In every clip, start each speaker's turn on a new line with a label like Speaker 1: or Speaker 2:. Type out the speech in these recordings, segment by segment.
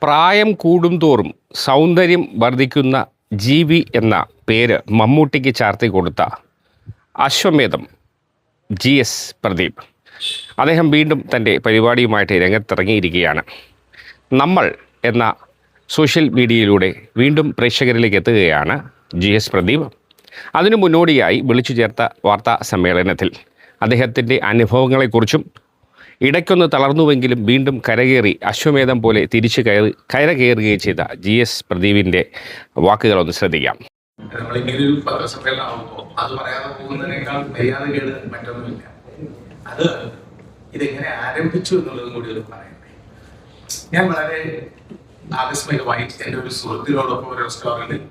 Speaker 1: പ്രായം കൂടുംതോറും സൗന്ദര്യം വർദ്ധിക്കുന്ന ജീവി എന്ന പേര് മമ്മൂട്ടിക്ക് ചാർത്തി കൊടുത്ത അശ്വമേധം GS പ്രദീപ് അദ്ദേഹം വീണ്ടും തൻ്റെ പരിപാടിയുമായിട്ട് രംഗത്തിറങ്ങിയിരിക്കുകയാണ്. നമ്മൾ എന്ന സോഷ്യൽ മീഡിയയിലൂടെ വീണ്ടും പ്രേക്ഷകരിലേക്ക് എത്തുകയാണ് GS പ്രദീപ്. അതിനു മുന്നോടിയായി വിളിച്ചു ചേർത്ത വാർത്താ സമ്മേളനത്തിൽ അദ്ദേഹത്തിൻ്റെ അനുഭവങ്ങളെക്കുറിച്ചും ഇടയ്ക്കൊന്ന് തളർന്നുവെങ്കിലും വീണ്ടും കരകയറി അശ്വമേധം പോലെ തിരിച്ചു കയറുകയും ചെയ്ത GS പ്രദീപിൻ്റെ വാക്കുകളൊന്ന് ശ്രദ്ധിക്കാം.
Speaker 2: നമ്മളിങ്ങനെ ഒരു പത്രസമ്മേളനം ആവുമ്പോൾ അത് പറയാതെ പോകുന്നതിനേക്കാൾ മര്യാദകേട് മറ്റൊന്നുമില്ല. അത് ഇതെങ്ങനെ ആരംഭിച്ചു എന്നുള്ളതും കൂടി ഒന്ന് പറയണ്ടേ. ഞാൻ വളരെ ആകസ്മികമായി എൻ്റെ ഒരു സുഹൃത്തിനോടൊപ്പം ഒരു റെസ്റ്റോറൻറ്റിൽ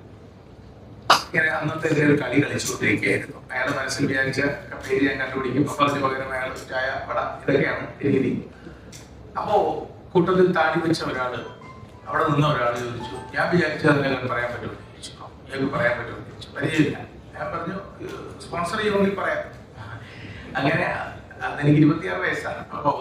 Speaker 2: ഇങ്ങനെ അന്നത്തെ ഒരു കളി കളിച്ചുകൊണ്ടിരിക്കുകയായിരുന്നു. അയാളുടെ മനസ്സിൽ വിചാരിച്ച പേര് ഞാൻ കണ്ടുപിടിക്കും, അപ്പൊ അതിന് പകരം അയാൾ ചായ വട ഇതൊക്കെയാണ് രീതി. അപ്പോ കൂട്ടത്തിൽ താടി വെച്ച ഒരാള് അവിടെ നിന്ന് ഒരാൾ ചോദിച്ചു, ഞാൻ വിചാരിച്ചത് അതിനെ പറയാൻ പറ്റുമോ ചോദിച്ചു. ഞങ്ങൾക്ക് പറയാൻ പറ്റുമോ ചോദിച്ചു. പരിചയമില്ല. ഞാൻ പറഞ്ഞു സ്പോൺസർ ചെയ്യുമെങ്കിൽ പറയാം. അങ്ങനെ അതെനിക്ക് 26 വയസ്സാണ്. അപ്പോ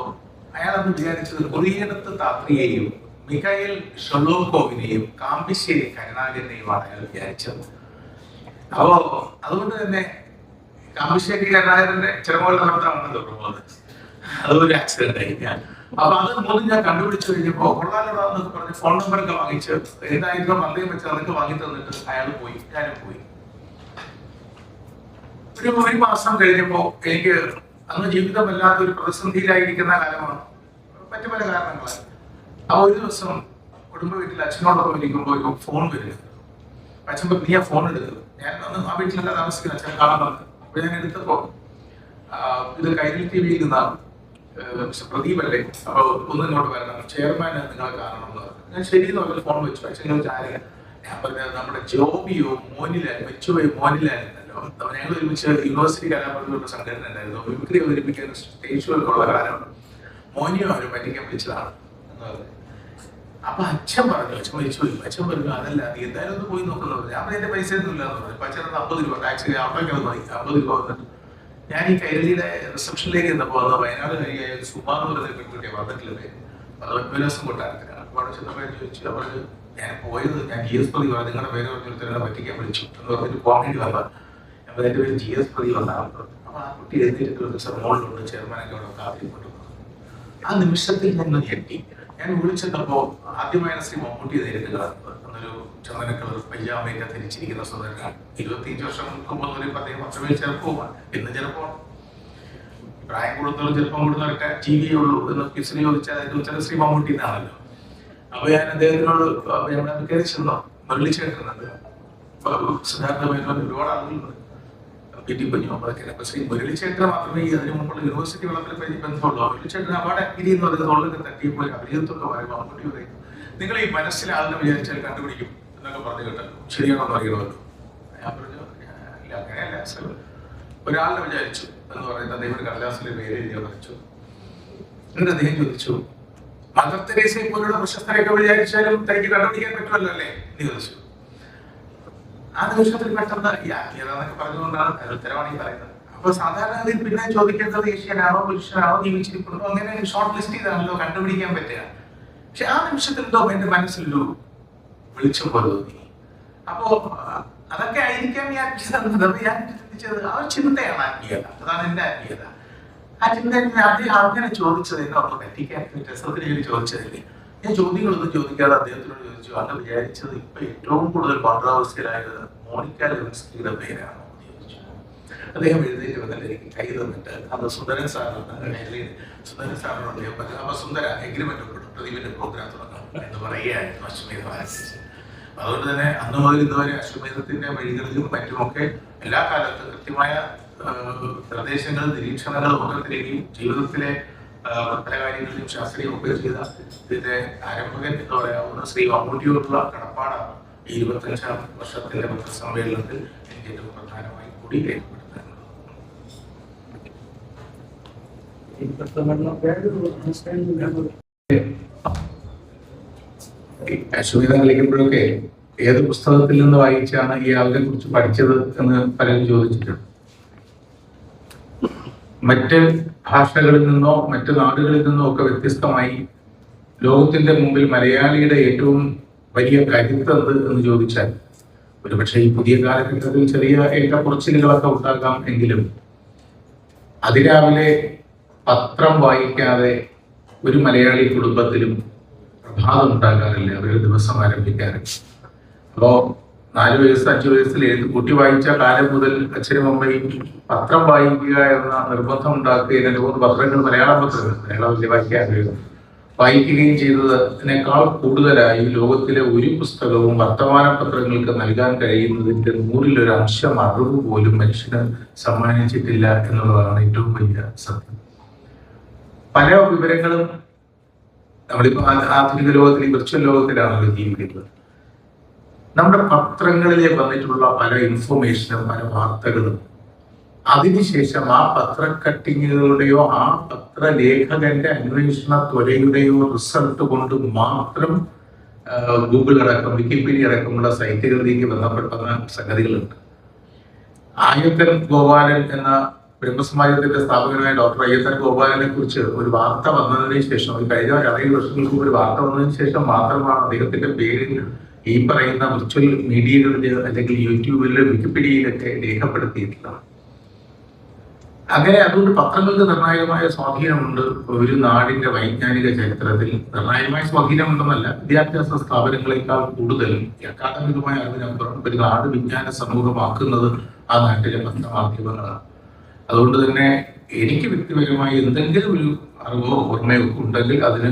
Speaker 2: അയാൾ അന്ന് വിചാരിച്ചത് കുറിയിടത്ത് താത്രിയെയും മിഖായിൽ ഷൊളോക്കോവിനെയും കാമ്പിശ്ശേരി കരുണാകരനെയുമാണ് അയാൾ വിചാരിച്ചത്. അപ്പോ അതുകൊണ്ട് തന്നെ കാമ്പിശ്ശേരി കരുണാകരന്റെ ചിറമുകളുടെ ഭർത്താവാണല്ലോ പ്രമോദ്. അതൊരു ആക്സിഡന്റ് ആയി. അപ്പൊ അത് മൂന്നും ഞാൻ കണ്ടുപിടിച്ചു കഴിഞ്ഞപ്പോ കൊള്ളാലോടാന്നൊക്കെ പറഞ്ഞ് ഫോൺ നമ്പറൊക്കെ വാങ്ങിച്ച് ഏതായിരുന്നു മന്ദയം വെച്ച് അതൊക്കെ വാങ്ങി തന്നിട്ട് അയാൾ പോയി, ഞാനും പോയി. ഒരു മാസം കഴിഞ്ഞപ്പോ എനിക്ക് അന്ന് ജീവിതം വല്ലാത്തൊരു പ്രതിസന്ധിയിലായിരിക്കുന്ന കാലമാണ്, മറ്റു പല കാരണങ്ങളാൽ. ആ ഒരു ദിവസം കുടുംബ വീട്ടിൽ അച്ഛനോടൊപ്പം ഇരിക്കുമ്പോൾ ഫോൺ വരുന്നത്. അച്ഛൻ നീ ആ ഫോൺ എടുത്തത്. ഞാൻ അന്ന് ആ വീട്ടിലല്ല താമസിക്കുന്ന, അച്ഛൻ കാണാൻ പറഞ്ഞു. അപ്പൊ ഞാൻ എടുത്തപ്പോ ഇത് കൈരളി TV-യിൽ നിന്നാണ്, പ്രദീപ് അല്ലേ, അപ്പൊ ഒന്ന് ഇങ്ങോട്ട് വരണം, ചെയർമാൻ നിങ്ങളെ കാണണം എന്ന് പറഞ്ഞു. ഞാൻ ശരിയെന്ന് പറഞ്ഞ ഫോൺ വെച്ചു. അച്ഛൻ ചോദിച്ചു ആരെയാ? ഞാൻ പറഞ്ഞത് നമ്മുടെ ജോബിയോ മോനിലാൽ വെച്ചുപോയി മോനിലായിരുന്നല്ലോ. ഞങ്ങൾ ഒരുമിച്ച് യൂണിവേഴ്സിറ്റി കലാപ്രതിഭയുടെ സംഘടന ഉണ്ടായിരുന്നു, മിമിക്രി അവതരിപ്പിക്കാൻ സ്റ്റേജുകൾക്കുള്ള കാലമാണ്. മോനിയോ അവര് പറ്റിക്കാൻ വിളിച്ചതാണ് എന്ന് പറഞ്ഞു. അപ്പൊ അച്ഛൻ പറഞ്ഞു, അച്ഛൻ മരിച്ചു. അച്ഛൻ പറഞ്ഞു അതല്ല, നീ എന്തായാലും ഒന്ന് പോയി നോക്കുന്നു പറഞ്ഞു. ഞാൻ എന്റെ പൈസ ഒന്നും ഇല്ലാന്ന് പറഞ്ഞു. അപ്പൊ അച്ഛൻ 50 രൂപ ടാക്സി അവിടേക്ക് മതി, 50 രൂപ വന്നിട്ട് ഞാൻ ഈ കൈരളിയുടെ റിസപ്ഷനിലേക്ക് ചെന്നപ്പോ അന്ന് വയനാട് കഴിയായ സുമാ എന്ന് പറയുന്ന പെൺകുട്ടിയെ വന്നിട്ടില്ലേ, അത് വ്യത്യാസം കൊണ്ടാണ്. അപ്പൊ അവിടെ ചെന്നപ്പോ ചോദിച്ചു, പറഞ്ഞു ഞാൻ പോയത് ഞാൻ GS പ്രദീപ്, നിങ്ങളുടെ പേര് പറഞ്ഞൊരുത്തരെ പറ്റിക്കാൻ വിളിച്ചു എന്ന് പറഞ്ഞിട്ട് പോകാൻ വേണ്ടി വന്നത്. അപ്പൊ എന്റെ പേര് GS പ്രദീപ് എന്നാണ്. അപ്പൊ ആ കുട്ടി എഴുതിയിട്ട് മോളിലുണ്ട്, ചെയർമാനൊക്കെ അവിടെ കാത്തിരിക്കൊണ്ടു. ആ നിമിഷത്തിൽ ഞാൻ ഞെട്ടി. ഞാൻ വിളിച്ചപ്പോ ആദ്യമായാണ് ശ്രീ മമ്മൂട്ടി നേരിട്ട് കാണുന്നത്. അന്നൊരു ചന്ദന കളർ പൈജാമയൊക്കെ ധരിച്ചിരിക്കുന്ന സുന്ദരനാണ്. 25 വർഷം മുമ്പ് അദ്ദേഹം അത്രമേൽ ചെറുപ്പവുമാണ്. ഇന്ന് ചെറുപ്പമാണ്. പ്രായം കൂടുന്നവരും ചെറുപ്പം കൂടുന്നവരൊക്കെ TV ഉള്ളൂ എന്ന് കിസിന് ചോദിച്ചാൽ അതിന്റെ ഉത്തരം ശ്രീ മമ്മൂട്ടി എന്നാണല്ലോ. അപ്പൊ ഞാൻ അദ്ദേഹത്തിനോട് കയറി ചെന്നോ, മുരളിച്ചേട്ടനുണ്ട്, സിദ്ധാർത്ഥ മേനോൻ, ഒരുപാട് ആളുകളുണ്ട്, PT കുഞ്ഞു അമ്മതൊക്കെ. അപ്പൊ ശ്രീ മുരളിച്ചേട്ടന് മാത്രമേ അതിന് മുമ്പുള്ള യൂണിവേഴ്സിറ്റി വളപ്പിൽ ബന്ധമുള്ളൂ. മുരളിച്ചേട്ടൻ അവാർഡ് അക്കിരിയെന്ന് പറയുന്നത് തൊള്ളൊക്കെ തട്ടിയപ്പോൾ അഭിനയത്തൊക്കെ പറയുമ്പോൾ മമ്മൂട്ടി പറയും, നിങ്ങൾ ഈ മനസ്സിലെ ആളിനെ വിചാരിച്ചാൽ കണ്ടുപിടിക്കും എന്നൊക്കെ പറഞ്ഞു കേട്ടല്ലോ, ശരിയാണെന്ന് അറിയണമല്ലോ. ഞാൻ പറഞ്ഞു ഇല്ല, അങ്ങനെയല്ല, ഒരാളിനെ വിചാരിച്ചു എന്ന് പറയുന്നത് അദ്ദേഹം ഒരു കടലാസിലെ പേര് എഴുതിയ വരച്ചു. എന്നിട്ട് അദ്ദേഹം ചോദിച്ചു, മദർ തെരേസയെ പോലുള്ള പ്രശസ്തരെയൊക്കെ വിചാരിച്ചാലും തനിക്ക് കണ്ടുപിടിക്കാൻ പറ്റുമല്ലോ അല്ലേ എന്ന് ചോദിച്ചു. ആ നിമിഷത്തിൽ പെട്ടെന്ന് ഈ ആത്മീയതാന്നൊക്കെ പറഞ്ഞുകൊണ്ടാണ് ഉത്തരവാണ് ഈ പറയുന്നത്. അപ്പൊ സാധാരണഗതിയിൽ പിന്നെ ചോദിക്കേണ്ടത് ഏഷ്യനാണോ പുരുഷനാണോ ജീവിച്ചിരിക്കുന്നോ, അങ്ങനെ ഷോർട്ട് ലിസ്റ്റ് ചെയ്താണല്ലോ കണ്ടുപിടിക്കാൻ പറ്റുക. പക്ഷെ ആ നിമിഷത്തിൽ എന്തോ എന്റെ മനസ്സിലൊരു വെളിച്ചം പോലെ തോന്നി. അപ്പോ അതൊക്കെ ആയിരിക്കാം ഈ ആത്മീയത. ഞാൻ ചിന്തിച്ചത് ആ ചിന്തയാണ് ആത്മീയത, അതാണ് എന്റെ ആത്മീയത. ആ ചിന്ത അദ്ദേഹം അങ്ങനെ ചോദിച്ചത് എന്നെ ഒന്ന് പറ്റിക്കാൻ രസത്തിന് ചോദിച്ചതില്ലേ. ഞാൻ ചോദ്യങ്ങളൊന്നും ചോദിക്കാതെ അദ്ദേഹത്തിനോട് ചോദിച്ചു, അന്ന് വിചാരിച്ചത് ഇപ്പൊ ഏറ്റവും കൂടുതൽ കോൺട്രവേഴ്സ്യലായത് മോണിക്ക ലെവിൻസ്കിയുടെ പേരാണോ എന്ന് ചോദിച്ചു. അദ്ദേഹം എഴുന്നേറ്റ് വന്നിട്ട് എനിക്ക് കൈ തന്നിട്ട് അന്ന് സുന്ദരൻ സാറിന് സുന്ദരൻ സാറിനോട് അദ്ദേഹം പറഞ്ഞു, അപ്പൊ സുന്ദര എഗ്രിമെന്റ് ഒപ്പിടും, പ്രദീപിന്റെ പ്രോഗ്രാം തുടങ്ങാം എന്ന് പറയുകയായിരുന്നു അശ്വമേധം ആരംഭിച്ചത്. അതുകൊണ്ട് തന്നെ അന്ന് മുതൽ ഇന്നുവരെ അശ്വമേധത്തിന്റെ വഴികളിലും മറ്റുമൊക്കെ എല്ലാ കാലത്തും കൃത്യമായ നിർദ്ദേശങ്ങളും നിരീക്ഷണങ്ങളും ഓരോരുത്തരെയും ജീവിതത്തിലെ പല കാര്യങ്ങളിലും ശാസ്ത്രീയം ഒക്കെ ചെയ്ത ഇതിന്റെ ആരംഭകൻ എന്ന് പറയാവുന്ന ശ്രീ മമ്മൂട്ടിയോടുള്ള കടപ്പാടാണ് ഈ 25-ാം വർഷത്തിന്റെ പത്രസമ്മേളനത്തിൽ എനിക്ക് ഏറ്റവും പ്രധാനമായി കൂടി രേഖപ്പെടുത്താനുള്ളത്. അശ്വമേധം കളിക്കുമ്പോഴൊക്കെ ഏത് പുസ്തകത്തിൽ നിന്ന് വായിച്ചാണ് ഈ ആളിനെ കുറിച്ച് പഠിച്ചത് എന്ന് പലരും ചോദിച്ചിട്ടുണ്ട്. മറ്റ് ഭാഷകളിൽ നിന്നോ മറ്റു നാടുകളിൽ നിന്നോ ഒക്കെ വ്യത്യസ്തമായി ലോകത്തിന്റെ മുമ്പിൽ മലയാളിയുടെ ഏറ്റവും വലിയ കരുത്ത് എന്ത് എന്ന് ചോദിച്ചാൽ ഒരുപക്ഷെ ഈ പുതിയ കാലഘട്ടത്തിൽ ചെറിയ ഏറ്റക്കുറച്ചിലുകളൊക്കെ ഉണ്ടാകാം എങ്കിലും അതിരാവിലെ പത്രം വായിക്കാതെ ഒരു മലയാളി കുടുംബത്തിലും പ്രഭാതം ഉണ്ടാകാറില്ല, അവരുടെ ദിവസം ആരംഭിക്കാറില്ല. അപ്പോ 4 വയസ്സ് 5 വയസ്സിൽ എഴുതി കൂട്ടി വായിച്ച കാലം മുതൽ അച്ഛനും അമ്മയും പത്രം വായിക്കുക എന്ന നിർബന്ധം ഉണ്ടാക്കുകയും 2-3 പത്രങ്ങൾ മലയാള പത്രങ്ങൾ മലയാളം വായിക്കുകയും ചെയ്തതിനേക്കാൾ കൂടുതലായി ലോകത്തിലെ ഒരു പുസ്തകവും വർത്തമാന പത്രങ്ങൾക്ക് നൽകാൻ കഴിയുന്നതിന്റെ 100-ൽ 1 അംശം അറിവ് പോലും മനുഷ്യന് സമ്മാനിച്ചിട്ടില്ല എന്നുള്ളതാണ് ഏറ്റവും വലിയ സത്യം. പല വിവരങ്ങളും നമ്മളിപ്പോ ആധുനിക ലോകത്തിൽ, ഈ വിർച്വൽ ലോകത്തിലാണല്ലോ ജീവിക്കുന്നത്. നമ്മുടെ പത്രങ്ങളിലെ വന്നിട്ടുള്ള പല ഇൻഫർമേഷനും പല വാർത്തകളും അതിനുശേഷം ആ പത്ര കട്ടിങ്ങുകളുടെയോ ആ പത്രലേഖകന്റെ അന്വേഷണ ത്വരയുടെയോ റിസൾട്ട് കൊണ്ട് മാത്രം ഗൂഗിൾ അടക്കം വിക്കിപീഡിയ അടക്കമുള്ള സൈറ്റുകളിലേക്ക് ബന്ധപ്പെടുന്ന സംഗതികളുണ്ട്. അയ്യപ്പൻ ഗോപാലൻ എന്ന ബ്രഹ്മസമാജത്തിന്റെ സ്ഥാപകനായ ഡോക്ടർ അയ്യപ്പൻ ഗോപാലനെ കുറിച്ച് ഒരു വാർത്ത വന്നതിന് ശേഷം, കഴിഞ്ഞ 7 വർഷങ്ങൾക്ക് ഒരു വാർത്ത വന്നതിന് ശേഷം മാത്രമാണ് അദ്ദേഹത്തിന്റെ പേരിൽ ഈ പറയുന്ന വിർച്വൽ മീഡിയകളിൽ അല്ലെങ്കിൽ യൂട്യൂബില് വിക്കിപീഡിയയിലൊക്കെ രേഖപ്പെടുത്തിയിട്ടുള്ളത്. അങ്ങനെ അതുകൊണ്ട് പത്രങ്ങൾക്ക് നിർണായകമായ സ്വാധീനമുണ്ട് ഒരു നാടിന്റെ വൈജ്ഞാനിക ചരിത്രത്തിൽ. നിർണായകമായ സ്വാധീനമുണ്ടെന്നല്ല, വിദ്യാഭ്യാസ സ്ഥാപനങ്ങളെക്കാൾ കൂടുതൽ അക്കാദമികമായ അറിവിനപ്പുറം ഒരു നാട് വിജ്ഞാന സമൂഹമാക്കുന്നത് ആ നാട്ടിലെ പത്രമാധ്യമങ്ങളാണ്. അതുകൊണ്ട് തന്നെ എനിക്ക് വ്യക്തിപരമായി എന്തെങ്കിലും ഒരു അറിവോ ഓർമ്മയോ ഉണ്ടെങ്കിൽ അതിന്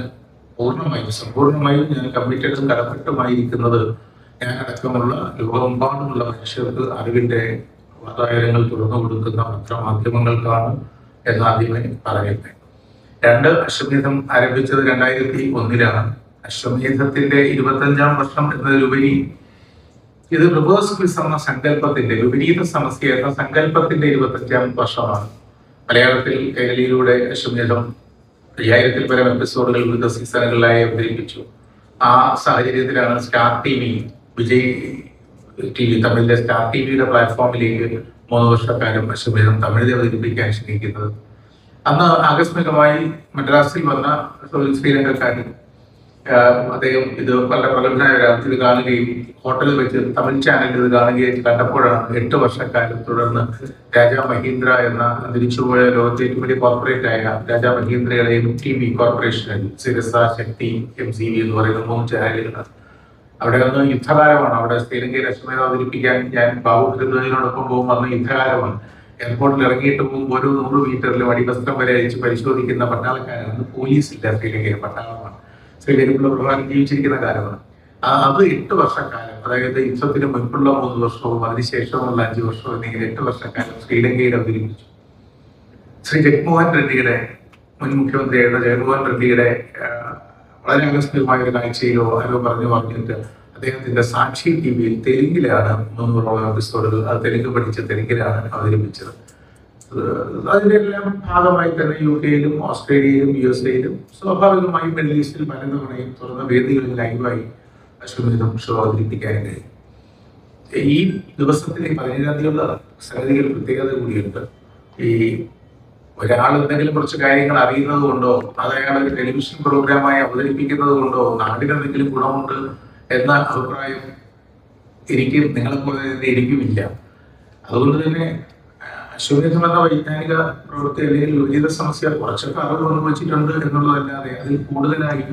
Speaker 2: സമ്പൂർണമായും ഞാൻ കമ്മിറ്റഡും കടപ്പെട്ടുമായിരിക്കുന്നത് ഞാൻ അടക്കമുള്ള ലോകമെമ്പാടുമുള്ള മനുഷ്യർക്ക് അറിവിന്റെ വാതായനങ്ങൾ തുറന്നു കൊടുക്കുന്ന പത്രമാധ്യമങ്ങൾക്കാണ് എന്നാദ്യമേ പറയട്ടെ. 2 അശ്വമേധം ആരംഭിച്ചത് 2001-ലാണ്. അശ്വമേധത്തിന്റെ 25-ാം വർഷം എന്നതിലുപരി ഇത് റിവേഴ്സ് ക്വിസ് എന്ന സങ്കല്പത്തിന്റെ, വിപരീത സമസ്യ എന്ന സങ്കല്പത്തിന്റെ 25-ാം വർഷമാണ്. മലയാളത്തിൽ കൈരളിയിലൂടെ അശ്വമേധം 5000-ൽ പരം എപ്പിസോഡുകൾ വിവിധ സീസണുകളിലായി അവതരിപ്പിച്ചു. ആ സാഹചര്യത്തിലാണ് സ്റ്റാർ TV, വിജയ് TV, തമിഴിലെ സ്റ്റാർ TVയുടെ പ്ലാറ്റ്ഫോമിലേക്ക് 3 വർഷക്കാലം അശ്വമേധം തമിഴിൽ അവതരിപ്പിക്കാൻ ശ്രമിക്കുന്നത്. അന്ന് ആകസ്മികമായി മദ്രാസിൽ വന്ന ശ്രീലങ്കക്കാരൻ അദ്ദേഹം ഇത് വളരെ പ്രഗത്ഭനായ ഒരാൾ ഇത് കാണുകയും ഹോട്ടലിൽ വെച്ച് തമിഴ് ചാനലിൽ ഇത് കാണുകയും കണ്ടപ്പോഴാണ് 8 വർഷക്കാലം തുടർന്ന് രാജാ മഹീന്ദ്ര എന്ന തിരിച്ചുപോയ ലോകത്തെ ഏറ്റവും വലിയ കോർപ്പറേറ്റ് ആയ രാജാ മഹീന്ദ്രയുടെ TV കോർപ്പറേഷനിൽ സിരസ, ശക്തി, MCV എന്ന് പറയുന്ന 3 ചാനലുകളാണ്. അവിടെ വന്ന് യുദ്ധകാലമാണ്. അവിടെ ശ്രീലങ്കയിൽ അശ്വമേധം അവതരിപ്പിക്കാൻ ഞാൻ ബാബുവിനോടൊപ്പം പോകുമ്പോൾ അന്ന് യുദ്ധകാലമാണ്. എയർപോർട്ടിൽ ഇറങ്ങിയിട്ട് പോകുമ്പോൾ ഓരോ 100 മീറ്ററിലും അടിവസ്ത്രം വരെ അയച്ച് പരിശോധിക്കുന്ന പട്ടാളക്കാരാണ്. പോലീസില്ല ശ്രീലങ്കയിലെ, പട്ടാളമാണ്. ശ്രീലങ്കയിലുള്ള പ്രധാനം ജീവിച്ചിരിക്കുന്ന കാലമാണ്. അത് 8 വർഷക്കാലം, അതായത് യുദ്ധത്തിന് മുൻപുള്ള 3 വർഷവും അതിനുശേഷമുള്ള 5 വർഷവും എന്നിങ്ങനെ 8 വർഷക്കാലം ശ്രീലങ്കയിൽ അവതരിപ്പിച്ചു. ശ്രീ ജഗ്മോഹൻ റെഡ്ഡിയുടെ, മുൻ മുഖ്യമന്ത്രിയായിരുന്ന ജഗ്മോഹൻ റെഡ്ഡിയുടെ വളരെ ആകസ്മികമായ ഒരു കാഴ്ചയിലോ ആരോ പറഞ്ഞിട്ട് അദ്ദേഹത്തിന്റെ സാക്ഷി TVയിൽ തെലുങ്കിലാണ് 300ഓളം എപ്പിസോഡുകൾ, അത് തെലുങ്ക് പഠിച്ച് തെലുങ്കിലാണ് അവതരിപ്പിച്ചത്. അതിന്റെ എല്ലാം ഭാഗമായി തന്നെ UK-യിലും ഓസ്ട്രേലിയയിലും USA-യിലും സ്വാഭാവികമായും മിഡിൽ ഈസ്റ്റിൽ പലതവണയും തുറന്ന വേദികളിൽ ലൈവായി അശ്വമേധം ഷോ അവതരിപ്പിക്കാൻ കഴിയും. ഈ ദിവസത്തിലെ 17-ാം തീയതിയുള്ള സംഗതികൾ പ്രത്യേകത കൂടിയുണ്ട്. ഈ ഒരാൾ എന്തെങ്കിലും കുറച്ച് കാര്യങ്ങൾ അറിയുന്നത് കൊണ്ടോ അത് അയാൾ ഒരു ടെലിവിഷൻ പ്രോഗ്രാമായി അവതരിപ്പിക്കുന്നത് കൊണ്ടോ നാടിനെന്തെങ്കിലും ഗുണമുണ്ട് എന്ന അഭിപ്രായം നിങ്ങളെപ്പോലെ എനിക്കുമില്ല. അതുകൊണ്ട് തന്നെ അശ്വമേധം എന്ന വൈജ്ഞാനിക പ്രവൃത്തി അല്ലെങ്കിൽ വിപരീത സമസ്യ കുറച്ചൊക്കെ അറിവ് അനുഭവിച്ചിട്ടുണ്ട് എന്നുള്ളതല്ലാതെ അതിൽ കൂടുതലായി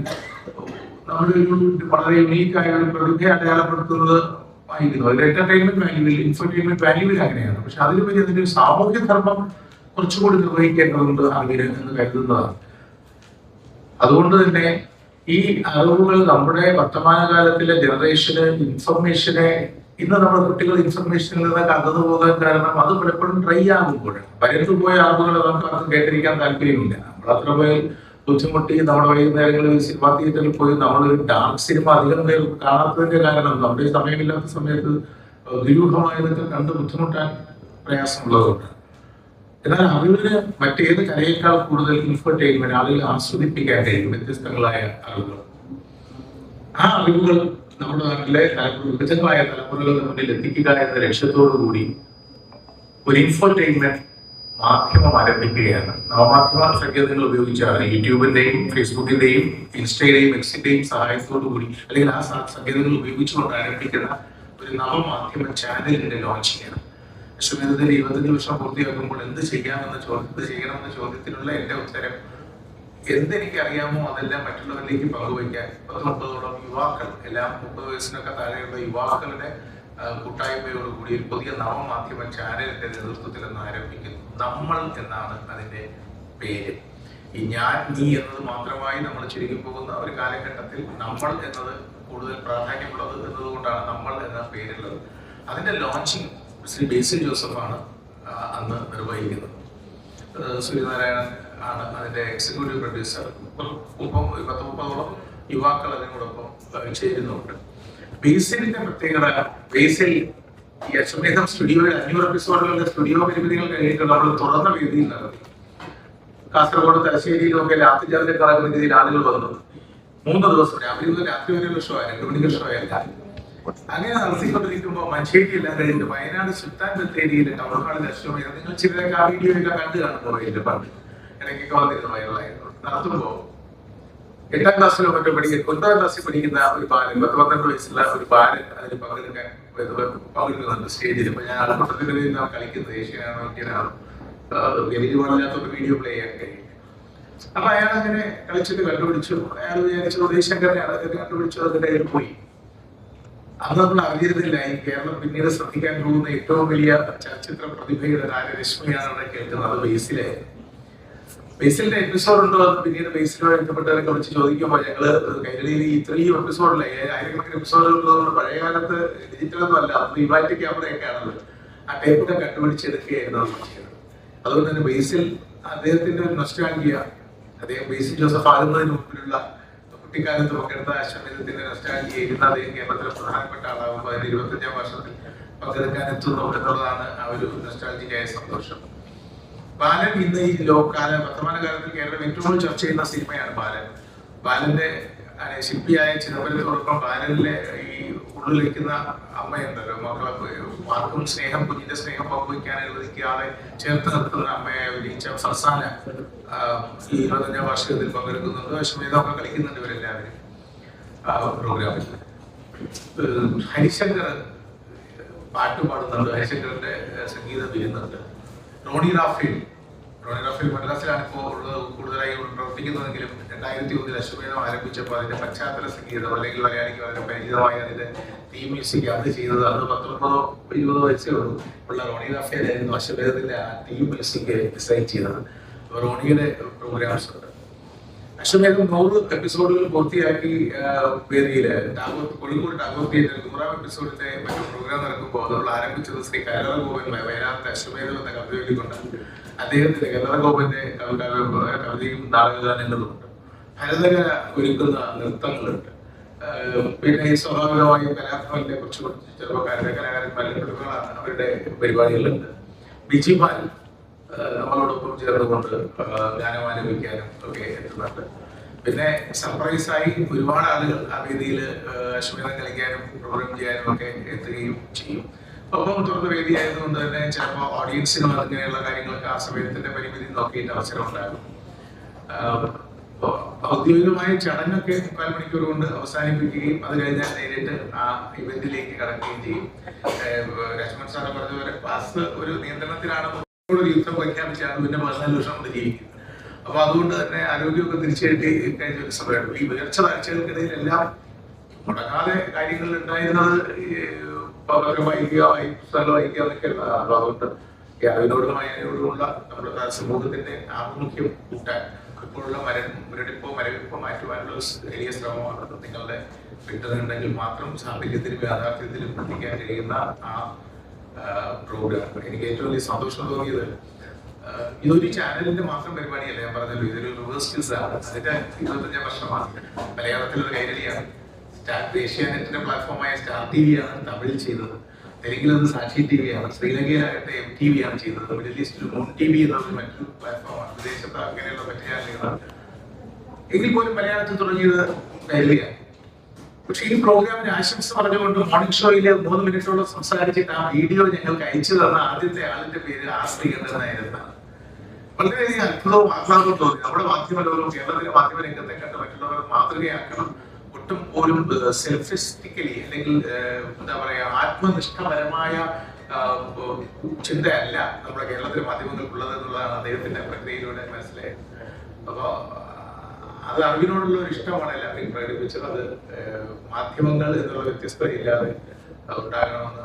Speaker 2: നമ്മുടെ ഒരു വളരെ യുണീക്കായ ഒരു പ്രതിഭ അടയാളപ്പെടുത്തുന്നത് വായിക്കുന്നു. അതിൽ എന്റർടൈൻമെന്റ് വാല്യൂവിൽ, ഇൻഫർടൈൻമെന്റ് വാല്യൂവിൽ അങ്ങനെയാണ്. പക്ഷെ അതിലുപരി അതിന്റെ ഒരു സാമൂഹ്യ ധർമ്മം കുറച്ചുകൂടി നിർവഹിക്കേണ്ടതുണ്ട് അറിവിന് എന്ന് കരുതുന്നതാണ്. അതുകൊണ്ട് തന്നെ ഈ അറിവുകൾ നമ്മുടെ വർത്തമാനകാലത്തിലെ ജനറേഷന് ഇൻഫർമേഷനെ, ഇന്ന് നമ്മുടെ കുട്ടികൾ ഇൻഫർമേഷനിൽ നിന്നൊക്കെ അകന്നു പോകാൻ കാരണം അത് പലപ്പോഴും ട്രൈ ആകുമ്പോഴാണ്. പരത്തു പോയ അറിവുകൾ നമുക്ക് ആർക്കും കേട്ടിരിക്കാൻ താല്പര്യമില്ല. നമ്മളത്ര പോയി ബുദ്ധിമുട്ടി നമ്മുടെ വൈകുന്നേരങ്ങളിൽ സിനിമാ തിയേറ്ററിൽ പോയി നമ്മളൊരു ഡാർക്ക് സിനിമ അധികം പേർ കാണാത്തതിന്റെ കാരണം നമ്മുടെ സമയമില്ലാത്ത സമയത്ത് ദുരൂഹമായതൊക്കെ കണ്ട് ബുദ്ധിമുട്ടാൻ പ്രയാസമുള്ളതുകൊണ്ട്. എന്നാൽ അറിവിന് മറ്റേത് കലയേക്കാൾ കൂടുതൽ ഇൻഫർടൈൻമെന്റ് ആളുകൾ ആസ്വദിപ്പിക്കാൻ കഴിയും വ്യത്യസ്തങ്ങളായ അറിവുകൾ. ആ അറിവുകൾ നമ്മുടെ നാട്ടിലെ വിവിധങ്ങളായ തലമുറകളുടെ മുന്നിൽ എത്തിക്കുക എന്ന ലക്ഷ്യത്തോടു കൂടി ഒരു ഇൻഫർടൈൻമെന്റ് മാധ്യമം ആരംഭിക്കുകയാണ്. നവമാധ്യമ സങ്കേതങ്ങൾ ഉപയോഗിച്ചാണ് യൂട്യൂബിന്റെയും ഫേസ്ബുക്കിന്റെയും ഇൻസ്റ്റയുടെയും എക്സിന്റെയും സഹായത്തോടു കൂടി അല്ലെങ്കിൽ ആ സങ്കേതങ്ങൾ ഉപയോഗിച്ചുകൊണ്ട് ആരംഭിക്കുന്ന ഒരു നവമാധ്യമ ചാനലിന്റെ ലോഞ്ചിങ് ആണ്. അശ്വമേധത്തിന്റെ 25 വർഷം പൂർത്തിയാക്കുമ്പോൾ എന്ത് ചെയ്യണമെന്ന ചോദ്യത്തിനുള്ള എന്റെ ഉത്തരം എന്തെനിക്കറിയാമോ അതെല്ലാം മറ്റുള്ളവരിലേക്ക് പങ്കുവയ്ക്കാൻ 30-40 യുവാക്കൾ, എല്ലാം 30 വയസ്സിനൊക്കെ താഴെയുള്ള യുവാക്കളുടെ കൂട്ടായ്മയോടുകൂടി ഒരു പുതിയ നവമാധ്യമ ചാനലിന്റെ നേതൃത്വത്തിൽ നിന്ന് ആരംഭിക്കുന്നു. നമ്മൾ എന്നാണ് അതിന്റെ പേര്. ഈ ഞാൻ നീ എന്നത് മാത്രമായി നമ്മൾ ചുരുങ്ങി പോകുന്ന ഒരു കാലഘട്ടത്തിൽ നമ്മൾ എന്നത് കൂടുതൽ പ്രാധാന്യമുള്ളത് എന്നതുകൊണ്ടാണ് നമ്മൾ എന്ന പേരുള്ളത്. അതിന്റെ ലോഞ്ചിങ് ശ്രീ ബേസിൽ ജോസഫാണ് അന്ന് നിർവഹിക്കുന്നത്. സൂര്യനാരായണൻ ആണ് അതിന്റെ എക്സിക്യൂട്ടീവ് പ്രൊഡ്യൂസർ. 10-30ഓളം യുവാക്കൾ അതിനോടൊപ്പം ചേരുന്നുണ്ട്. ബേസിലിന്റെ പ്രത്യേകത, ബേസിൽ ഈ അശ്വമേധം സ്റ്റുഡിയോയിൽ 500 എപ്പിസോഡുകളുടെ സ്റ്റുഡിയോ പരിമിതികൾ കഴിഞ്ഞിട്ട് നമ്മൾ തുറന്ന വേദിയിൽ നടത്തി. കാസർഗോഡ്, തലശ്ശേരിയിലും ഒക്കെ ലാത്തിചാർജ് രീതിയിൽ ആളുകൾ വന്നു. 3 ദിവസം രാവിലെ മുതൽ രാത്രി വരെയുള്ള ഷോ, 2 മണിക്കൂർ ഷോ അല്ല. അങ്ങനെ നടത്തിക്കൊണ്ടിരിക്കുമ്പോൾ മഞ്ചേരി എല്ലാം കഴിഞ്ഞിട്ട് വയനാട് സുൽത്താൻ ബത്തേരിയിൽ ടൗൺ ഹാളിൽ അശ്വമേധം, നിങ്ങൾ ചിലരൊക്കെ ആ വീഡിയോ ഒക്കെ കണ്ടു കാണുമ്പോൾ പണ്ട് ഇടയ്ക്കൊക്കെ വന്നിരുന്നു വൈറലായിരുന്നു. നടത്തുമ്പോൾ 8ാം ക്ലാസ്സിലോ മറ്റോ 9ാം ക്ലാസ്സിൽ പഠിക്കുന്ന ഒരു ബാലൻ, 10-12 വയസ്സുള്ള ഒരു ബാലൻ അതിൽ പങ്കെടുക്കുന്നുണ്ട് സ്റ്റേജിൽ. ഇപ്പൊ ഞാൻ ആൾക്കൂട്ടത്തിന്റെ പേരിൽ നാം കളിക്കുന്നത് ഏഷ്യനാണോ ഇന്ത്യനാണോ എനിക്ക് പാടില്ലാത്തൊരു വീഡിയോ പ്ലേ ചെയ്യാൻ കഴിയും. അപ്പൊ അയാൾ അങ്ങനെ കളിച്ചിട്ട് കണ്ടുപിടിച്ചു. അയാൾ വിചാരിച്ചു ഉദയശങ്കരനെയാണ്, അതിന് കണ്ടുപിടിച്ചു, അതിന്റെ കയ്യിൽ പോയി. അത് നമ്മൾ അറിഞ്ഞിരുന്നില്ല. ഈ കേരളം പിന്നീട് ശ്രദ്ധിക്കാൻ പോകുന്ന ഏറ്റവും വലിയ ചലച്ചിത്ര പ്രതിഭയുടെ താരരശ്മിയാണ് അവിടെ കേൾക്കുന്നത്. അത് ബേസിലിന്റെ എപ്പിസോഡ് ഉണ്ടോ എന്ന് പിന്നീട് ബേസിലുമായി ബന്ധപ്പെട്ടവരൊക്കെ വിളിച്ച് ചോദിക്കുമ്പോൾ ഞങ്ങള് കൈരളിയിൽ ഇത്രയും എപ്പിസോഡില്ല, 1000-കണക്കിന് എപ്പിസോഡുകൾ ഉള്ളതുകൊണ്ട് പഴയ കാലത്ത് ഡിജിറ്റലൊന്നും അല്ല, റിമാറ്റിക് ക്യാമറയൊക്കെ ആണല്ലോ, ആ ടേപ്പൊക്കെ കണ്ടുപിടിച്ചെടുക്കുകയായിരുന്നു നമ്മൾ ചെയ്യുന്നത്. അതുകൊണ്ട് തന്നെ ബേസിൽ അദ്ദേഹത്തിന്റെ ഒരു നൊസ്റ്റാൾജിയ, അദ്ദേഹം ബേസിൽ ജോസഫ് ആകുന്നതിന് മുമ്പിലുള്ള കുട്ടിക്കാലത്ത് പങ്കെടുത്ത അശ്വമേധത്തിന്റെ നൊസ്റ്റാൾജിയ ഇരുന്ന അദ്ദേഹം കേരളത്തിലെ പ്രധാനപ്പെട്ട ആളാകുമ്പോൾ അതിന് 25ാം വർഷത്തിൽ പങ്കെടുക്കാൻ എത്തുന്നു എന്നുള്ളതാണ് ആ ഒരു നൊസ്റ്റാൾജിക്കായ സന്തോഷം. ബാലൻ ഇന്ന് ഈ വർത്തമാനകാലത്തിൽ കേരളം ഏറ്റവും ചർച്ച ചെയ്യുന്ന സിനിമയാണ് ബാലന്റെ ശില്പിയായ ചിദംബരത്തോടൊപ്പം ബാലനിലെ ഈ ഉള്ളിലിരിക്കുന്ന അമ്മയുണ്ടല്ലോ, മക്കളെ ആർക്കും കുഞ്ഞിന്റെ സ്നേഹം പങ്കുവയ്ക്കാൻ അനുവദിക്കാതെ ചേർത്ത് നിർത്തുന്ന അമ്മയെ അഭിനയിച്ച ഫർസാന ഈ 25ാം വാർഷികത്തിൽ പങ്കെടുക്കുന്നുണ്ട്. അശ്വമേധമൊക്കെ കളിക്കുന്നുണ്ട് ഇവരെല്ലാവരും പ്രോഗ്രാമിൽ. ഹരിശങ്കർ പാട്ട് പാടുന്നുണ്ട്, ഹരിശങ്കറിന്റെ സംഗീതം വരുന്നുണ്ട്. റോണി റാഫേൽ മദ്രാസിലാണ് ഇപ്പോൾ കൂടുതലായി പ്രവർത്തിക്കുന്നതെങ്കിലും 2001 അശ്വമേധം ആരംഭിച്ചപ്പോൾ അതിന്റെ പശ്ചാത്തല സംഗീതം അല്ലെങ്കിൽ മലയാളിക്ക് വളരെ പരിചിതമായി അതിന്റെ തീം മ്യൂസിക് അത് ചെയ്തത് അന്ന് 19-20 വയസ്സേ ഉള്ള റോണി റാഫേൽ ആയിരുന്നു അശ്വമേധത്തിന്റെ ആ തീം മ്യൂസിക് ഡിസൈൻ ചെയ്തത്. റോണിയുടെ പ്രോഗ്രാംസ് ഉണ്ട്. അശ്വമേധം 100 എപ്പിസോഡുകൾ പൂർത്തിയാക്കി വേദിയില് കോഴിക്കോട് ടാഗോർ തിയേറ്ററിൽ 100ാം എപ്പിസോഡിന്റെ മറ്റു പ്രോഗ്രാം നടക്കുമ്പോൾ നമ്മൾ ആരംഭിച്ചത് ശ്രീ കല്ലറഗോപൻ വയനാട്ടിലെ അശ്വമേധം എന്ന കവിത എഴുതിക്കൊണ്ടാണ്. അദ്ദേഹത്തിന്റെ കല്ലറഗോപന്റെ കവിതയും നാടകഗാനങ്ങളുമുണ്ട്. ഭരതകല ഒരുക്കുന്ന നൃത്തങ്ങളുണ്ട്. പിന്നെ ഈ സ്വാഭാവികമായും കലാഭവനിലെ കുറച്ച് ചെറുപ്പക്കാരുടെ കലാകാരന്മാരുടെ പ്രതിഭകളാണ് അവരുടെ പരിപാടികളുണ്ട്. ബിജിപാൽ നമ്മളോടൊപ്പം ചേർന്നുകൊണ്ട് ഗാനം ആലപിക്കാനും ഒക്കെ എത്തുന്നുണ്ട്. പിന്നെ സർപ്രൈസായി ഒരുപാട് ആളുകൾ ആ വേദിയിൽ അശ്വമേധം കളിക്കാനും പ്രോഗ്രാം ചെയ്യാനും ഒക്കെ എത്തുകയും ചെയ്യും. ഒപ്പം തുറന്ന വേദി ആയതുകൊണ്ട് തന്നെ ചിലപ്പോൾ ഓഡിയൻസിനും അങ്ങനെയുള്ള കാര്യങ്ങളൊക്കെ ആ സമയത്തിന്റെ പരിമിതി നോക്കിയിട്ട് അവസരം ഉണ്ടാകും. ഔദ്യോഗികമായ ചടങ്ങൊക്കെ 3/4 മണിക്കൂർ കൊണ്ട് അവസാനിപ്പിക്കുകയും അത് കഴിഞ്ഞാൽ നേരിട്ട് ആ ഇവന്റിലേക്ക് കടക്കുകയും ചെയ്യും. രാജ്മോഹൻ സാറ് പറഞ്ഞ പോലെ ക്ലാസ് ഒരു നിയന്ത്രണത്തിലാണ് ഒരു യുദ്ധം പ്രഖ്യാപിച്ചാണ് പിന്നെ 14 വർഷം കൊണ്ട് ജീവിക്കുന്നത്. അപ്പൊ അതുകൊണ്ട് തന്നെ ആരോഗ്യമൊക്കെ തിരിച്ചെടുത്തി കഴിഞ്ഞ ഒരു സമയമാണ്. ഈ ഉയർച്ച താഴ്ചകൾക്കിടയിൽ എല്ലാം മുടങ്ങാതെ കാര്യങ്ങൾ ഉണ്ടായിരുന്നത് പത്രം വായിക്കുക, പുസ്തകങ്ങൾ വായിക്കുക എന്നൊക്കെ ഉള്ളതാണ്. അപ്പൊ അതുകൊണ്ട് അതിനോടുമുള്ള നമ്മുടെ സമൂഹത്തിന്റെ ആഭിമുഖ്യം കൂട്ടാൻ ഇപ്പോഴുള്ള മരവിപ്പോ മാറ്റുവാനുള്ള വലിയ ശ്രമമാണ്. നിങ്ങളുടെ വിട്ടുന്നുണ്ടെങ്കിൽ മാത്രം സാമ്പത്തികത്തിലും യാഥാർത്ഥ്യത്തിലും എത്തിക്കാൻ കഴിയുന്ന ആ പ്രോഗ്രാം. എനിക്ക് ഏറ്റവും വലിയ സന്തോഷം തോന്നിയത് ഇതൊരു ചാനലിന്റെ മാത്രം പരിപാടിയല്ല. ഞാൻ പറഞ്ഞല്ലോ, ഇതൊരു റിവേഴ്സ് സ്കിൽസ് ആണ്. അതിന്റെ 25ാം വർഷമാണ്. മലയാളത്തിലൊരു കൈരളിയാണ്. ഏഷ്യാനെറ്റിന്റെ പ്ലാറ്റ്ഫോമായ സ്റ്റാർ TV ആണ് തമിഴിൽ ചെയ്തത്. തെലുങ്കിലത് സാക്ഷി TV ആണ്. ശ്രീലങ്കയിലാകട്ടെ MTV ആണ് ചെയ്തത്. മിഡിൽ ഈസ്റ്റിൽ മൂൺ TV എന്നത് മറ്റൊരു പ്ലാറ്റ്ഫോമാണ്. വിദേശത്ത് അങ്ങനെയുള്ള മറ്റു ചാനലുകളാണ്. എങ്കിൽ പോലും മലയാളത്തിൽ തുടങ്ങിയത് കൈരളിയാണ്. പക്ഷെ ഈ പ്രോഗ്രാമിന് ആശംസ പറഞ്ഞുകൊണ്ട് മോർണിംഗ് ഷോയില് 3 മിനിറ്റോളം സംസാരിച്ചിട്ട് ആ വീഡിയോ ഞങ്ങൾക്ക് അയച്ചു തന്ന ആദ്യത്തെ ആളിന്റെ പേര് ആശ്രീകണ്ഠനായിരുന്നു. വളരെയധികം അത്ഭുതവും ആഹ്ലാദവും തോന്നി. നമ്മുടെ മാധ്യമ ലോകവും കേരളത്തിലെ മാധ്യമ രംഗത്തെ കണ്ട് മറ്റുള്ളവർ മാതൃകയാക്കണം. ഒട്ടും പോലും സെൽഫിസ്റ്റിക്കലി അല്ലെങ്കിൽ എന്താ പറയാ ആത്മനിഷ്ഠപരമായ ചിന്തയല്ല നമ്മുടെ കേരളത്തിലെ മാധ്യമങ്ങൾക്കുള്ളത് എന്നുള്ളതാണ് അദ്ദേഹത്തിന്റെ പ്രക്രിയയിലൂടെ മനസ്സിലായത്. അപ്പൊ അത് അറിവിനോടുള്ള ഒരു ഇഷ്ടമാണ് എല്ലാവരെയും പ്രകടിപ്പിച്ചത്. അത് മാധ്യമങ്ങൾ എന്നുള്ള വ്യത്യസ്തതയില്ലാതെ ഉണ്ടാകണമെന്ന്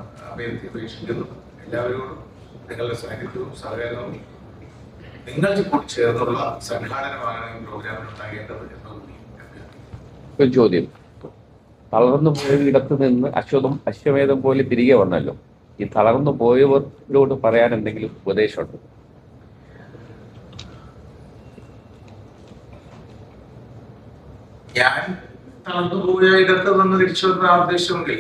Speaker 2: അപേക്ഷിക്കുന്നു. എല്ലാവരോടും നിങ്ങളുടെ സാന്നിധ്യവും സഹകരണവും നിങ്ങൾ കൂടി ചേർന്നുള്ള സംഘാടനമാണ് ഈ പ്രോഗ്രാമിൽ ഉണ്ടാകേണ്ടത് എന്നുകൂടി.
Speaker 3: ഒരു ചോദ്യം, തളർന്നു പോയയിടത്ത് നിന്ന് അശ്വമേധം പോലെ തിരികെ വന്നല്ലോ. ഈ തളർന്നു പോയവരോട് പറയാൻ എന്തെങ്കിലും ഉപദേശമുണ്ട്?
Speaker 2: ഞാൻ തളർന്നുപോയ ഇടത്ത് നിന്ന് തിരിച്ചു വരുന്ന ഉദ്ദേശമെങ്കിൽ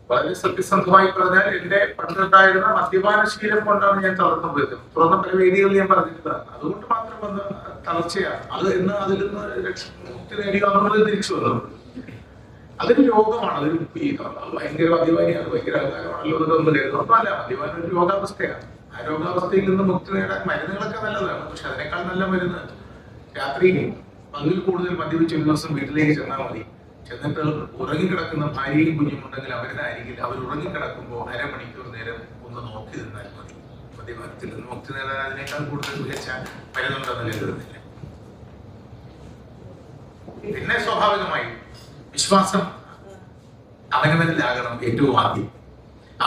Speaker 2: വളരെ സത്യസന്ധമായി പറഞ്ഞാൽ എന്റെ പണ്ടുണ്ടായിരുന്ന മദ്യപാനശീലം കൊണ്ടാണ് ഞാൻ തളർന്നു പോയത്. തുറന്ന പല വേദികളിൽ ഞാൻ പറഞ്ഞിട്ടുള്ളതാണ്. അതുകൊണ്ട് മാത്രം വന്ന തളർച്ചയാണ് അത് എന്ന് അതിൽ നിന്ന് മുക്തി നേടി വന്നത് തിരിച്ചു വന്നത്. അതൊരു രോഗമാണ്. അതൊരു ഭയങ്കര മദ്യപാനിയാണ്, ഭയങ്കര ആൾക്കാരാണല്ലോ എന്നൊന്നും കരുതുന്നല്ല. മദ്യപാനം ഒരു രോഗാവസ്ഥയാണ്. ആ രോഗാവസ്ഥയിൽ നിന്ന് മുക്തി നേടാൻ മരുന്നുകളൊക്കെ നല്ലതാണ്. പക്ഷെ അതിനേക്കാൾ നല്ല മരുന്ന് രാത്രി പതിൽ കൂടുതൽ മദ്യപിച്ച് ഒരു ദിവസം വീട്ടിലേക്ക് ചെന്നാൽ മതി. ചെന്നിട്ട് ഉറങ്ങിക്കിടക്കുന്ന ഭാര്യയും കുഞ്ഞും ഉണ്ടെങ്കിൽ അവരുടെ അരികിൽ അവർ ഉറങ്ങിക്കിടക്കുമ്പോൾ അരമണിക്കൂർ നേരം ഒന്ന് നോക്കി നിന്നാൽ മതി. മദ്യപാനത്തിൽ നിന്ന് മുക്തി നേടാൻ അതിനേക്കാൾ കൂടുതൽ മികച്ച മരുന്നുണ്ടെന്ന് കരുതുന്നില്ല. പിന്നെ സ്വാഭാവികമായി വിശ്വാസം അവനവനിലാകണം ഏറ്റവും ആദ്യം.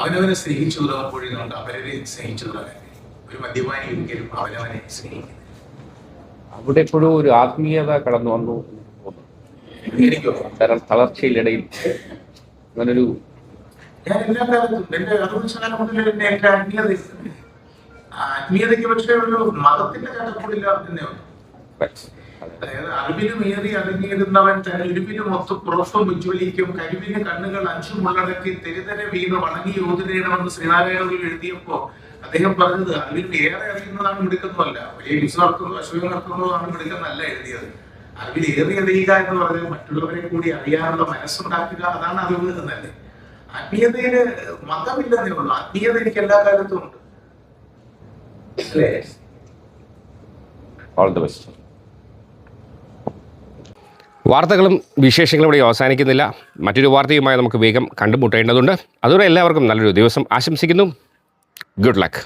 Speaker 2: അവനവനെ സ്നേഹിച്ചു തുടങ്ങുമ്പോഴേ നമുക്ക് അവരെ സ്നേഹിച്ചു തുടങ്ങാൻ. ഒരു മദ്യപാനി ഒരിക്കലും അവനവനെ സ്നേഹിക്കുന്നു.
Speaker 3: അവിടെ എപ്പോഴും ഒരു ആത്മീയത കടന്നു വന്നു.
Speaker 2: എനിക്കോ
Speaker 3: തളർച്ചയിലിടയിൽ അങ്ങനൊരു
Speaker 2: ഞാൻ എല്ലാ കാലത്തും എന്റെ 60 മുതൽ എന്റെ ആത്മീയതയ്ക്ക് പക്ഷേ ഒരു മതത്തിന്റെ ചട്ടക്കൂടില്ല തന്നെ ഉണ്ട്. അതായത് അറിവിലും ഏറി അടങ്ങിയിരുന്നവൻ തന്നെ ഇരുവിലും ഒത്തു പുറത്തും ഉജ്ജ്വലിക്കും. കരുവിന് കണ്ണുകൾ 5 മുള്ളടക്കി തെരുതരെ വീണ് വണങ്ങി യോധനയിടമെന്ന് ശ്രീനാരായണഗുരു എഴുതിയപ്പോ അദ്ദേഹം പറഞ്ഞത് അറിവിലും ഏറെ അറിയുന്നതാണ് മിടുക്കുന്നതല്ല, വലിയ യുസ് നടത്തുന്നതോ അശ്വയം നടത്തുന്നതാണ് മിടുക്കെന്നല്ല എഴുതിയത്. അറിവിൽ ഏറി അറിയുക എന്ന് പറഞ്ഞാൽ മറ്റുള്ളവരെ കൂടി അറിയാനുള്ള മനസ്സുണ്ടാക്കുക, അതാണ് അറിവ് എന്നല്ലേ. ആത്മീയതയില് മതമില്ലെന്നേ ഉള്ളൂ. ആത്മീയത എനിക്ക് എല്ലാ കാലത്തും ഉണ്ട്.
Speaker 3: All the best.
Speaker 1: വാർത്തകളും വിശേഷങ്ങളും ഇവിടെ അവസാനിക്കുന്നില്ല. മറ്റൊരു വാർത്തയുമായി നമുക്ക് വേഗം കണ്ടുമുട്ടേണ്ടതുണ്ട്. അതുവരെ എല്ലാവർക്കും നല്ലൊരു ദിവസം ആശംസിക്കുന്നു. Good luck.